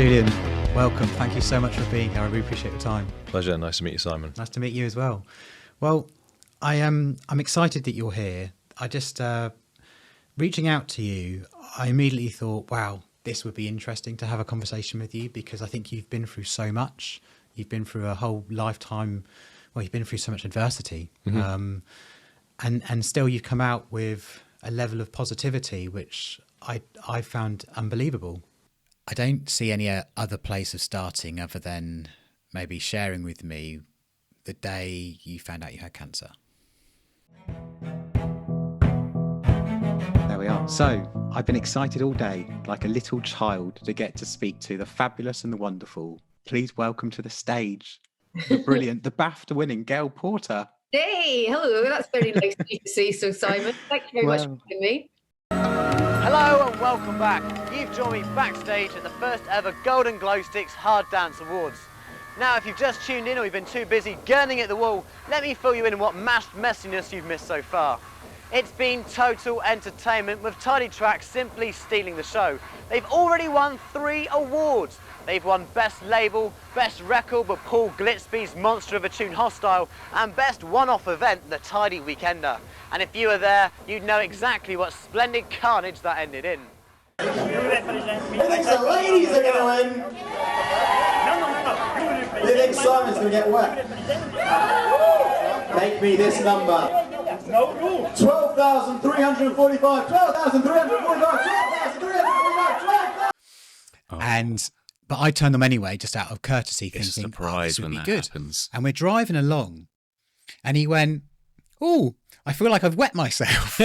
Julian, welcome. Thank you so much for being here. I really appreciate your time. Pleasure. Nice to meet you, Simon. Nice to meet you as well. Well, I'm excited that you're here. I just reaching out to you, I immediately thought, wow, this would be interesting to have a conversation with you, because I think you've been through so much. You've been through a whole lifetime. Well, you've been through so much adversity, and still you've come out with a level of positivity which I found unbelievable. I don't see any other place of starting other than maybe sharing with me the day you found out you had cancer. There we are. So I've been excited all day, like a little child, to get to speak to the fabulous and the wonderful. Please welcome to the stage the brilliant, the BAFTA-winning Gail Porter. Hey, hello. That's very nice of you to say so, Simon. Thank you very much for having me. Hello and welcome back. You've joined me backstage at the first ever Golden Glow Sticks Hard Dance Awards. Now, if you've just tuned in or you've been too busy gurning at the wall, let me fill you in on what mashed messiness you've missed so far. It's been total entertainment, with Tidy Track simply stealing the show. They've already won 3 awards. They've won Best Label, Best Record with Paul Glitzby's Monster of a Tune Hostile, and Best One-Off Event, the Tidy Weekender. And if you were there, you'd know exactly what splendid carnage that ended in. I think the ladies are going to win. You think Simon's going to get wet? Make me this number. 12,345, 12,345, 12,345, 12,000. But I turned them anyway, just out of courtesy, It's thinking, a surprise this would when be that good. happens. And we're driving along, and he went, "Oh, I feel like I've wet myself."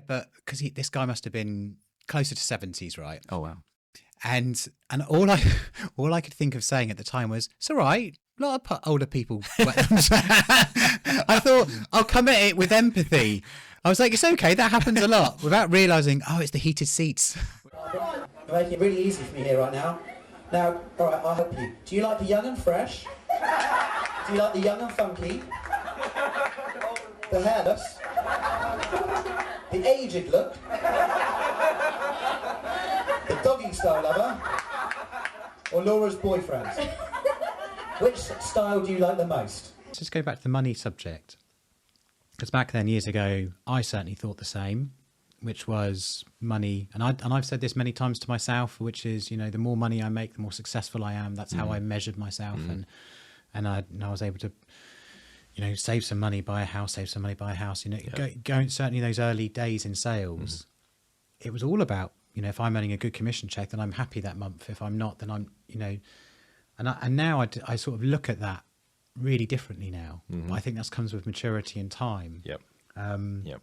But because this guy must have been closer to 70s, right? Oh, wow. And all I could think of saying at the time was, "It's all right. A lot of older people wet themselves." I thought, I'll come at it with empathy. I was like, it's okay, that happens a lot, without realising, oh, it's the heated seats. You're making it really easy for me here right now. Now, all right, I'll help you. Do you like the young and fresh? Do you like the young and funky? The hairless? The aged look? The doggy style lover? Or Laura's boyfriend? Which style do you like the most? Let's just go back to the money subject. Because back then, years ago, I certainly thought the same, which was money. And I've said this many times to myself, which is, you know, the more money I make, the more successful I am. That's how I measured myself. And I was able to, you know, save some money, buy a house, save some money, buy a house. You know, going certainly those early days in sales, it was all about, you know, if I'm earning a good commission check, then I'm happy that month. If I'm not, then I'm, you know, and now I sort of look at that really differently now. I think that comes with maturity and time. So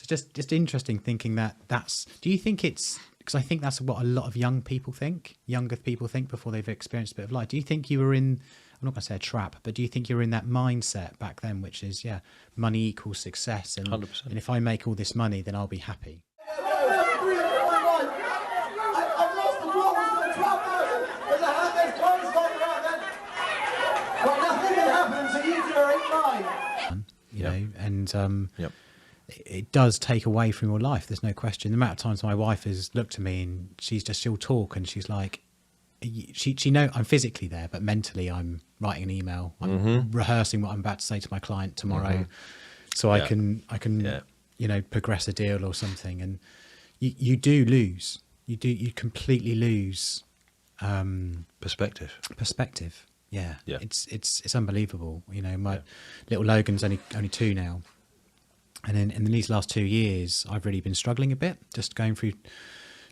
just interesting thinking do you think it's, because I think that's what a lot of younger people think before they've experienced a bit of life. Do you think you were in, I'm not going to say a trap, but do you think you were in that mindset back then, which is, money equals success, and 100%. And if I make all this money, then I'll be happy? You know, and it does take away from your life. There's no question. The amount of times my wife has looked at me and she'll talk and she's like, she know I'm physically there, but mentally I'm writing an email. I'm rehearsing what I'm about to say to my client tomorrow, so I can you know, progress a deal or something. And you do lose. You completely lose Perspective. Yeah. It's unbelievable. You know, my little Logan's only 2 now, and in these last 2 years, I've really been struggling a bit, just going through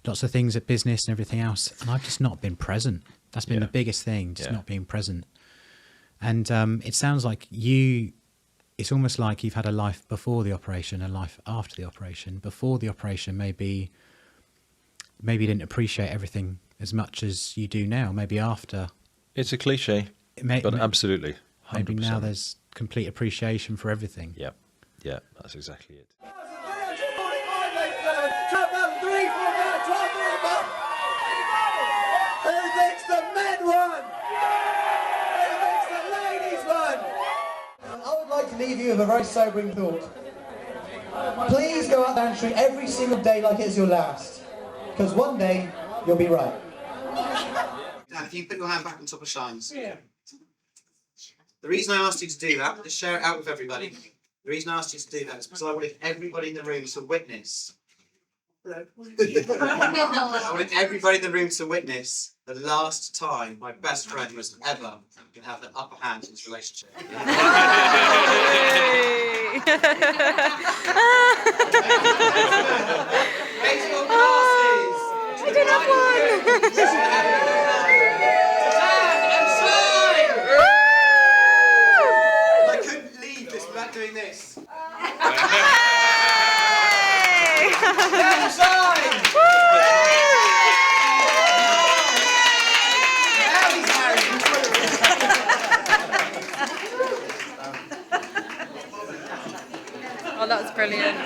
lots of things at business and everything else, and I've just not been present. That's been the biggest thing, just not being present. And it sounds like it's almost like you've had a life before the operation, a life after the operation. Before the operation, maybe you didn't appreciate everything as much as you do now. Maybe after. It's a cliche, but absolutely. 100%. Maybe now there's complete appreciation for everything. Yeah, that's exactly it. Who thinks the men won? Who thinks the ladies won? I would like to leave you with a very sobering thought. Please go out there and treat every single day like it's your last. Because one day, you'll be right. Dad, if you put your hand back on top of Shine's. Yeah. The reason I asked you to do that, just share it out with everybody. The reason I asked you to do that is because I wanted everybody in the room to witness. I wanted everybody in the room to witness the last time my best friend was ever going to have the upper hand in this relationship. Raise your glasses! I don't have one! I couldn't leave this without doing this. Oh, that's brilliant.